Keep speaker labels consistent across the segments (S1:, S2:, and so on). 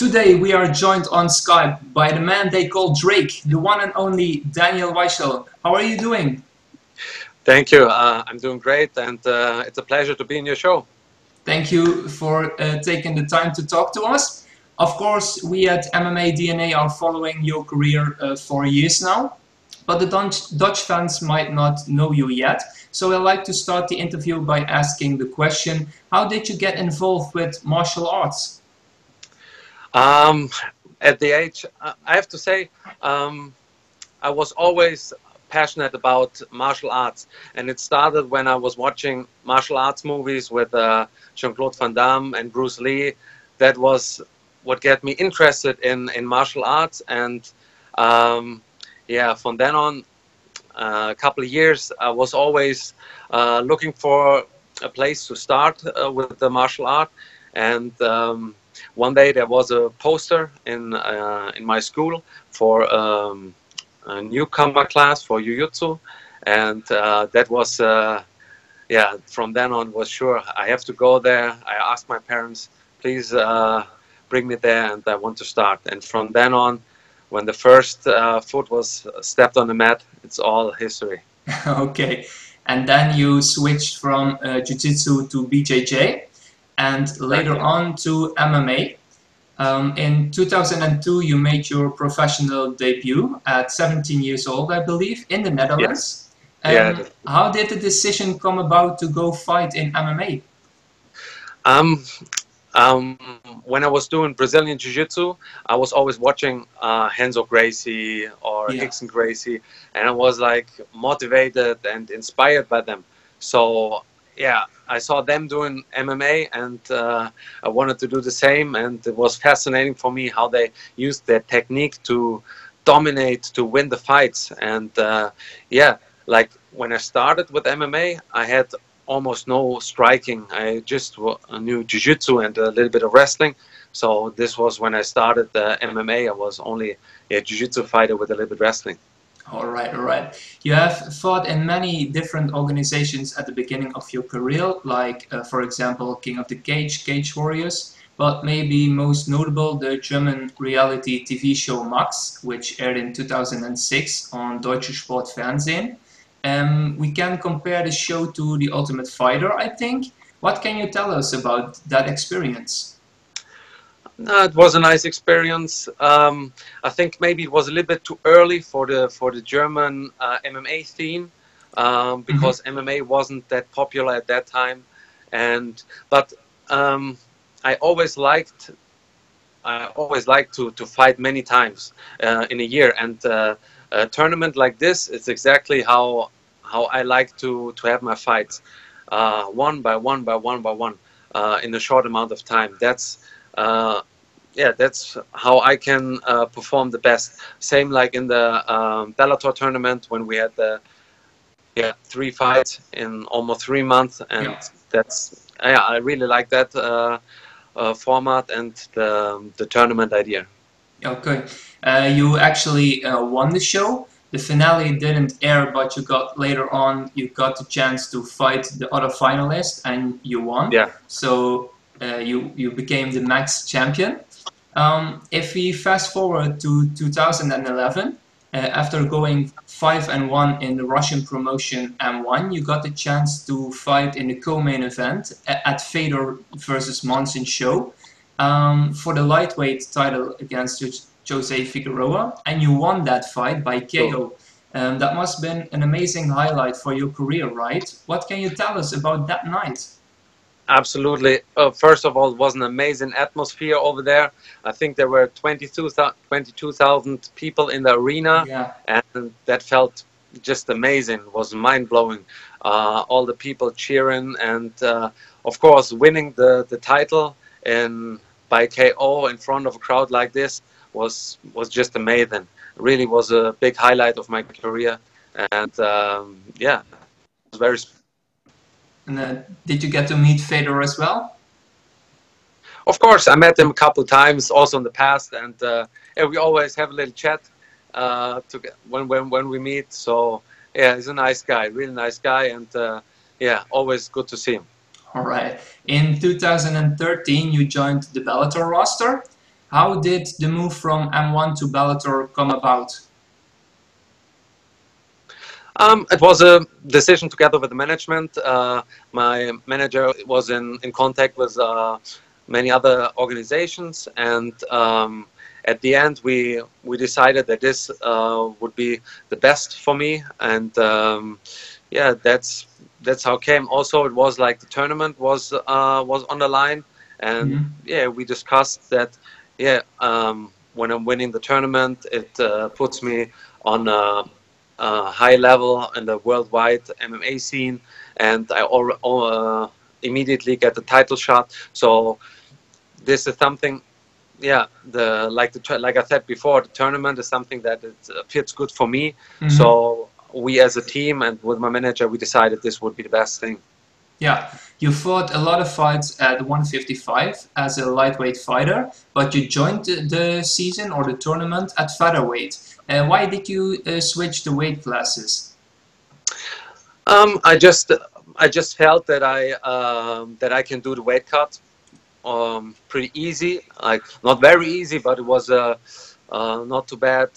S1: Today we are joined on Skype by the man they call Drake, the one and only Daniel Weichel. How are you doing?
S2: Thank you. I'm doing great, and it's a pleasure to be in your show.
S1: Thank you for taking the time to talk to us. Of course, we at MMA DNA are following your career for years now, but the Dutch fans might not know you yet. So I'd like to start the interview by asking the question, how did you get involved with martial arts?
S2: At the age, I have to say, I was always passionate about martial arts, and it started when I was watching martial arts movies with Jean-Claude Van Damme and Bruce Lee. That was what got me interested in martial arts, and yeah, from then on, a couple of years, I was always looking for a place to start with the martial art, and one day there was a poster in my school for a newcomer class for Jiu-Jitsu, and that was yeah. From then on, was sure I have to go there. I asked my parents, please bring me there, and I want to start. And from then on, when the first foot was stepped on the mat, it's all history.
S1: Okay, and then you switched from Jiu-Jitsu to BJJ, and later on to MMA. In 2002, you made your professional debut at 17 years old, I believe, in the Netherlands.
S2: Yeah.
S1: How did the decision come about to go fight in MMA?
S2: When I was doing Brazilian Jiu-Jitsu, I was always watching Renzo Gracie or Rickson Gracie, and I was like motivated and inspired by them. So yeah, I saw them doing MMA, and I wanted to do the same, and it was fascinating for me how they used their technique to dominate, to win the fights. And yeah, like when I started with MMA, I had almost no striking. I just knew Jiu-Jitsu and a little bit of wrestling. So this was when I started the MMA. I was only a Jiu-Jitsu fighter with a little bit wrestling.
S1: All right, all right. You have fought in many different organizations at the beginning of your career, like, for example, King of the Cage, Cage Warriors, but maybe most notable, the German reality TV show Max, which aired in 2006 on Deutsche Sport Fernsehen. We can compare the show to The Ultimate Fighter, I think. What can you tell us about that experience?
S2: It was a nice experience. I think maybe it was a little bit too early for the German MMA scene, because MMA wasn't that popular at that time. But I always liked to fight many times in a year, and a tournament like this is exactly how I like to have my fights, one by one in a short amount of time. That's yeah, that's how I can perform the best. Same like in the Bellator tournament when we had the 3 fights in almost 3 months, and that's I really like that format and the tournament idea.
S1: Okay, you actually won the show. The finale didn't air, but you got later on. You got the chance to fight the other finalist, and you won.
S2: Yeah.
S1: So you became the Max champion. If we fast forward to 2011, after going 5-1 in the Russian promotion M1, you got the chance to fight in the co-main event at Fedor versus Monson show for the lightweight title against Jose Figueroa, and you won that fight by KO. That must have been an amazing highlight for your career, right? What can you tell us about that night?
S2: Absolutely. First of all, it was an amazing atmosphere over there. I think there were 22,000 people in the arena, and that felt just amazing. It was mind-blowing. All the people cheering, and of course, winning the title by KO in front of a crowd like this was just amazing. It really was a big highlight of my career, and yeah, it was very.
S1: And did you get to meet Fedor as well?
S2: Of course, I met him a couple of times also in the past, and yeah, we always have a little chat when we meet. So yeah, he's a nice guy, really nice guy, and yeah, always good to see him.
S1: All right. In 2013, you joined the Bellator roster. How did the move from M1 to Bellator come about?
S2: It was a decision together with the management. My manager was in contact with many other organizations, and at the end we decided that this would be the best for me, and yeah, that's how it came. Also, it was like the tournament was on the line, and yeah, we discussed that. Yeah, when I'm winning the tournament, it puts me on high level in the worldwide MMA scene, and I immediately get the title shot. So this is something, yeah. Like I said before, the tournament is something that it fits good for me. So we as a team and with my manager, we decided this would be the best thing.
S1: Yeah, you fought a lot of fights at 155 as a lightweight fighter, but you joined the season or the tournament at featherweight. Why did you switch the weight classes?
S2: I just felt that I can do the weight cut pretty easy, like not very easy, but it was a not too bad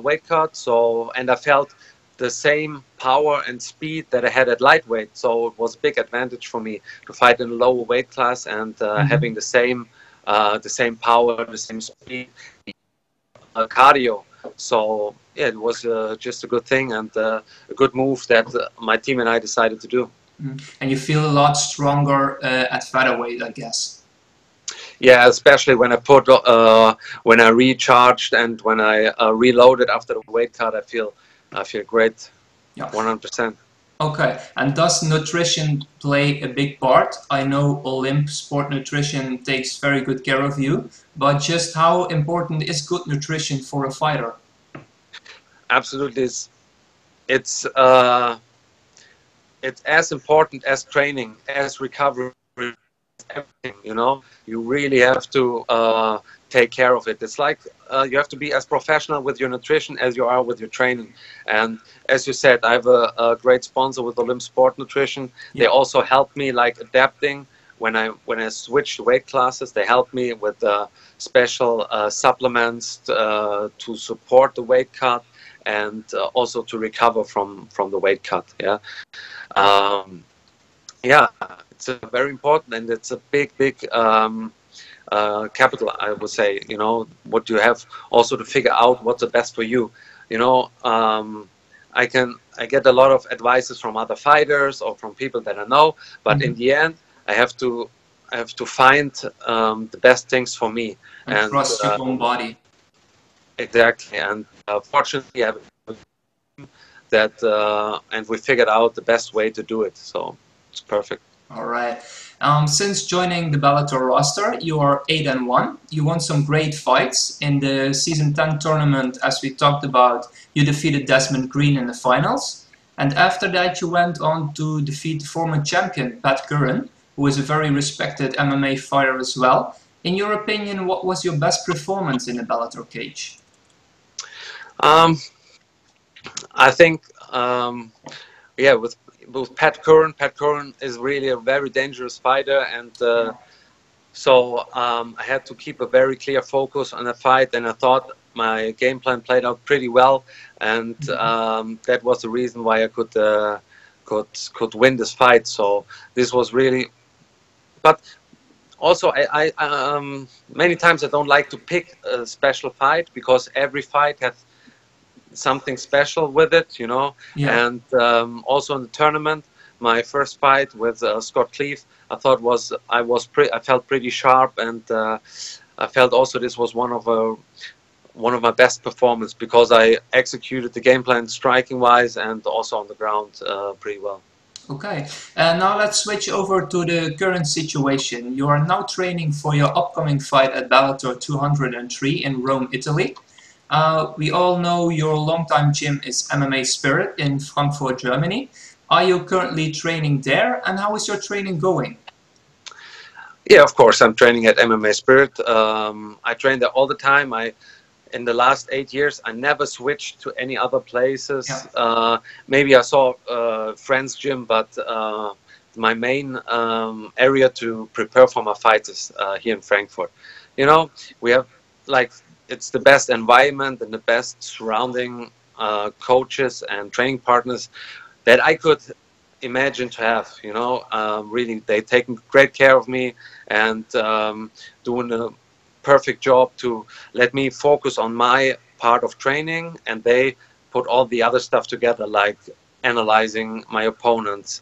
S2: weight cut. So, and I felt the same power and speed that I had at lightweight. So it was a big advantage for me to fight in a lower weight class and having the same power, the same speed, cardio. So yeah, it was just a good thing and a good move that my team and I decided to do.
S1: And you feel a lot stronger at featherweight, I guess.
S2: Yeah, especially when when I recharged and when I reloaded after the weight cut, I feel great.
S1: Yeah.
S2: 100%.
S1: Okay, and does nutrition play a big part? I know Olymp Sport Nutrition takes very good care of you, but just how important is good nutrition for a fighter?
S2: Absolutely, it's as important as training, as recovery, everything. You know, you really have to take care of it. It's like you have to be as professional with your nutrition as you are with your training. And as you said, I have a great sponsor with Olymp Sport Nutrition. Yeah. They also help me like adapting when I switched weight classes. They help me with special supplements to support the weight cut and also to recover from the weight cut. Yeah. Yeah, it's very important, and it's a big capital, I would say. You know, what you have also to figure out what's the best for you. You know, I get a lot of advices from other fighters or from people that I know, but in the end, I have to find the best things for me
S1: and trust your own body.
S2: Exactly, and fortunately, I have a team that and we figured out the best way to do it. So it's perfect.
S1: All right. Since joining the Bellator roster, you are 8-1. You won some great fights in the season 10 tournament. As we talked about, you defeated Desmond Green in the finals, and after that, you went on to defeat former champion Pat Curran, who is a very respected MMA fighter as well. In your opinion, what was your best performance in the Bellator cage?
S2: I think, yeah, with Pat Curran is really a very dangerous fighter, and so I had to keep a very clear focus on the fight, and I thought my game plan played out pretty well, and that was the reason why I could win this fight. So this was really, but also I many times I don't like to pick a special fight because every fight has something special with it, you know. Yeah. And also in the tournament, my first fight with Scott Cleave, I thought I felt pretty sharp, and I felt also this was one of my best performances because I executed the game plan striking wise and also on the ground pretty well.
S1: Okay, and now let's switch over to the current situation. You are now training for your upcoming fight at Bellator 203 in Rome, Italy. We all know your longtime gym is MMA Spirit in Frankfurt, Germany. Are you currently training there, and how is your training going?
S2: Yeah, of course, I'm training at MMA Spirit. I train there all the time. In the last 8 years, I never switched to any other places. Yeah. Maybe I saw friend's gym, but my main area to prepare for my fights is here in Frankfurt. You know, we have like it's the best environment and the best surrounding coaches and training partners that I could imagine to have. You know, really, they taking great care of me and doing a perfect job to let me focus on my part of training, and they put all the other stuff together, like analyzing my opponents,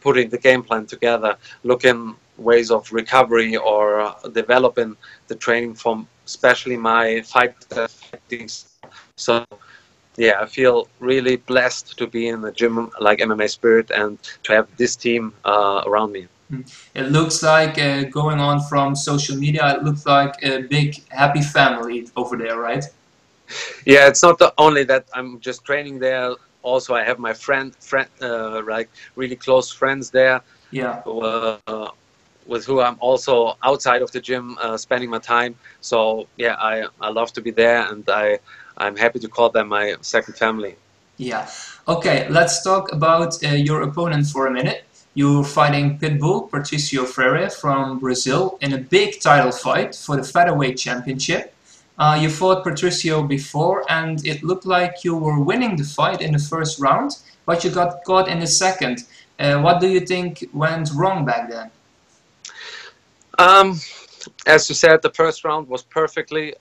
S2: putting the game plan together, looking ways of recovery or developing the training from especially my fighting. So yeah, I feel really blessed to be in the gym like MMA Spirit and to have this team around me.
S1: It looks like, going on from social media, it looks like a big happy family over there, right?
S2: Yeah, it's not only that I'm just training there. Also, I have my like really close friends there,
S1: Yeah.
S2: with who I'm also outside of the gym spending my time. So yeah, I love to be there, and I'm happy to call them my second family.
S1: Yeah. Okay, let's talk about your opponent for a minute. You're fighting Pitbull, Patricio Freire from Brazil in a big title fight for the Featherweight Championship. You fought Patricio before, and it looked like you were winning the fight in the first round, but you got caught in the second. What do you think went wrong back then?
S2: As you said, the first round was perfectly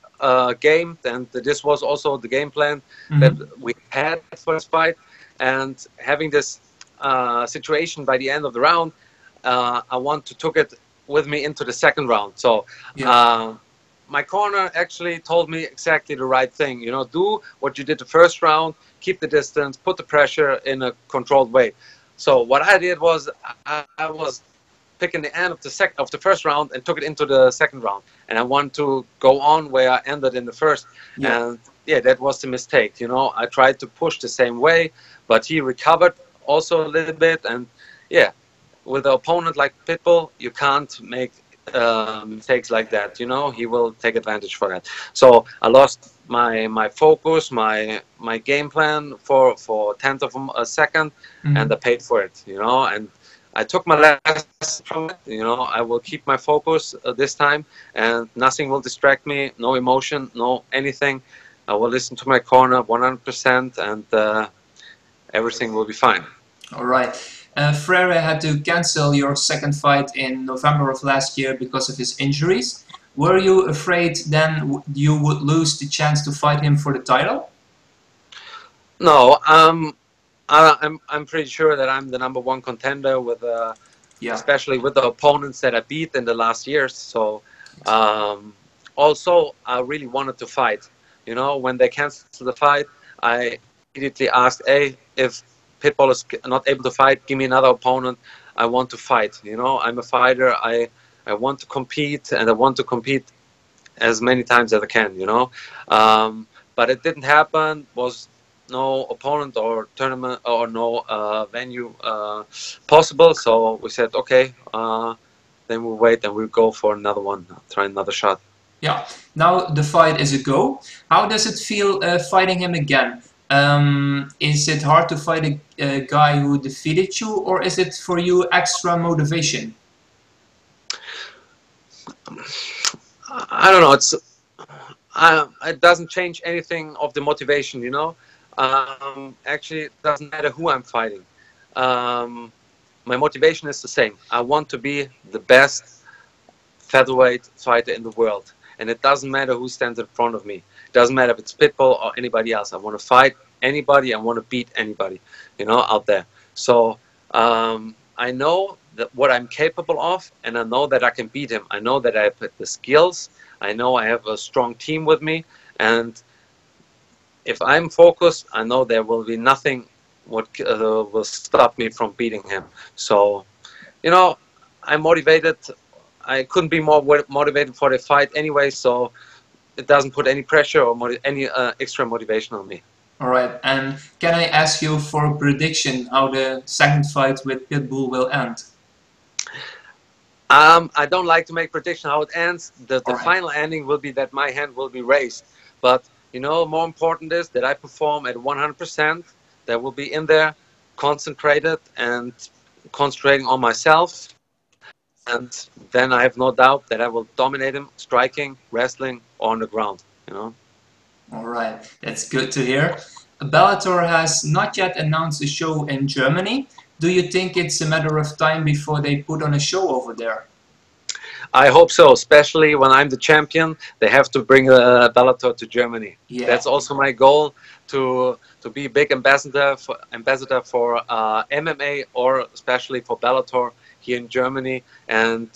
S2: gamed, and this was also the game plan that we had for this fight. And having this situation by the end of the round, I want to took it with me into the second round. So my corner actually told me exactly the right thing. You know, do what you did the first round, keep the distance, put the pressure in a controlled way. So what I did was I was picking the end of the first round and took it into the second round, and I want to go on where I ended in the first. And yeah, that was the mistake. You know, I tried to push the same way, but he recovered also a little bit. And yeah, with an opponent like Pitbull, you can't make mistakes like that. You know, he will take advantage for that. So I lost my focus, my game plan for tenth of a second, and I paid for it. You know, and I took my lesson from it. You know, I will keep my focus this time, and nothing will distract me. No emotion, no anything. I will listen to my corner 100%, and everything will be fine.
S1: All right. Freire had to cancel your second fight in November of last year because of his injuries. Were you afraid then you would lose the chance to fight him for the title?
S2: No, I'm pretty sure that I'm the #1 contender with, especially with the opponents that I beat in the last years. So, also I really wanted to fight. You know, when they canceled the fight, I immediately asked, "Hey, if Pitbull is not able to fight, give me another opponent. I want to fight." You know, I'm a fighter. I want to compete, and I want to compete as many times as I can. You know, but it didn't happen. Was no opponent or tournament or no venue possible. So we said, okay, then we'll wait and we'll go for another one, try another shot.
S1: Yeah. Now the fight is a go. How does it feel fighting him again? Is it hard to fight a guy who defeated you, or is it for you extra motivation?
S2: I don't know. It doesn't change anything of the motivation, you know. Actually, it doesn't matter who I'm fighting. My motivation is the same. I want to be the best featherweight fighter in the world, and it doesn't matter who stands in front of me. It doesn't matter if it's Pitbull or anybody else. I want to fight anybody. I want to beat anybody, you know, out there. So I know that what I'm capable of, and I know that I can beat him. I know that I have the skills. I know I have a strong team with me, and if I'm focused, I know there will be nothing what will stop me from beating him. So, you know, I'm motivated. I couldn't be more motivated for the fight anyway, so it doesn't put any pressure or any extra motivation on me.
S1: All right, and can I ask you for a prediction how the second fight with Pitbull will end?
S2: I don't like to make prediction how it ends. The
S1: Right.
S2: final ending will be that my hand will be raised. But, you know, more important is that I perform at 100%. That will be in there, concentrated and concentrating on myself. and then I have no doubt that I will dominate him, striking, wrestling, or on the ground. You know.
S1: All right, that's good to hear. Bellator has not yet announced a show in Germany. Do you think it's a matter of time before they put on a show over there?
S2: I hope so, especially when I'm the champion. They have to bring Bellator to Germany.
S1: Yeah.
S2: That's also my goal, to be a big ambassador for MMA, or especially for Bellator here in Germany, and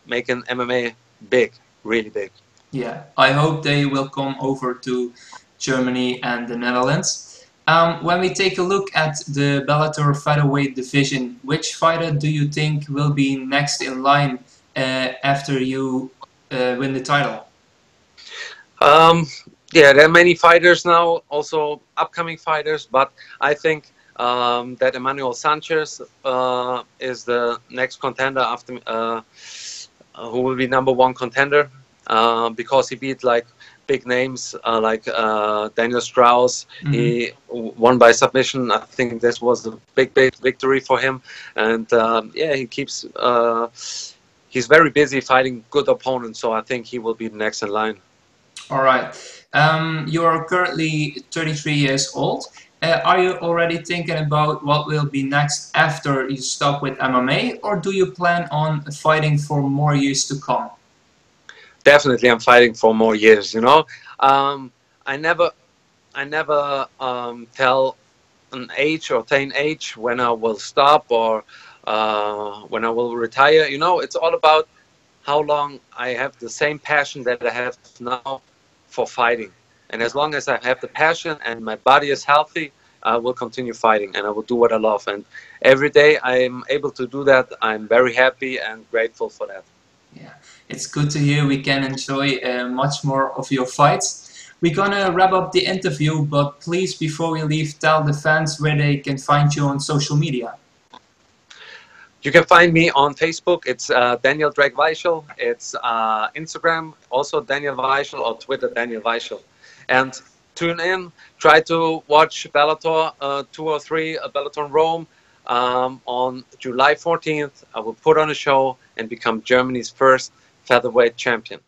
S2: making MMA big, really big.
S1: Yeah, I hope they will come over to Germany and the Netherlands. When we take a look at the Bellator Featherweight division, which fighter do you think will be next in line after you win the title?
S2: Yeah, there are many fighters now, also upcoming fighters, but I think that Emmanuel Sanchez is the next contender after, who will be #1 contender, because he beat like big names like Daniel Strauss.
S1: Mm-hmm.
S2: He won by submission. I think this was a big victory for him, and yeah, he keeps. He's very busy fighting good opponents, so I think he will be the next in line.
S1: All right. You are currently 33 years old. Are you already thinking about what will be next after you stop with MMA, or do you plan on fighting for more years to come?
S2: Definitely, I'm fighting for more years. You know, I never tell an age or attain age when I will stop, or when I will retire. You know, it's all about how long I have the same passion that I have now for fighting. And as long as I have the passion and my body is healthy, I will continue fighting, and I will do what I love. And every day I'm able to do that, I'm very happy and grateful for that.
S1: Yeah, it's good to hear we can enjoy much more of your fights. We're gonna wrap up the interview, but please, before we leave, tell the fans where they can find you on social media.
S2: You can find me on Facebook. It's Daniel Weichel. It's Instagram, also Daniel Weichel, or Twitter, Daniel Weichel. And tune in. Try to watch Bellator 2 or 3, Bellator Rome. On July 14th, I will put on a show and become Germany's first featherweight champion.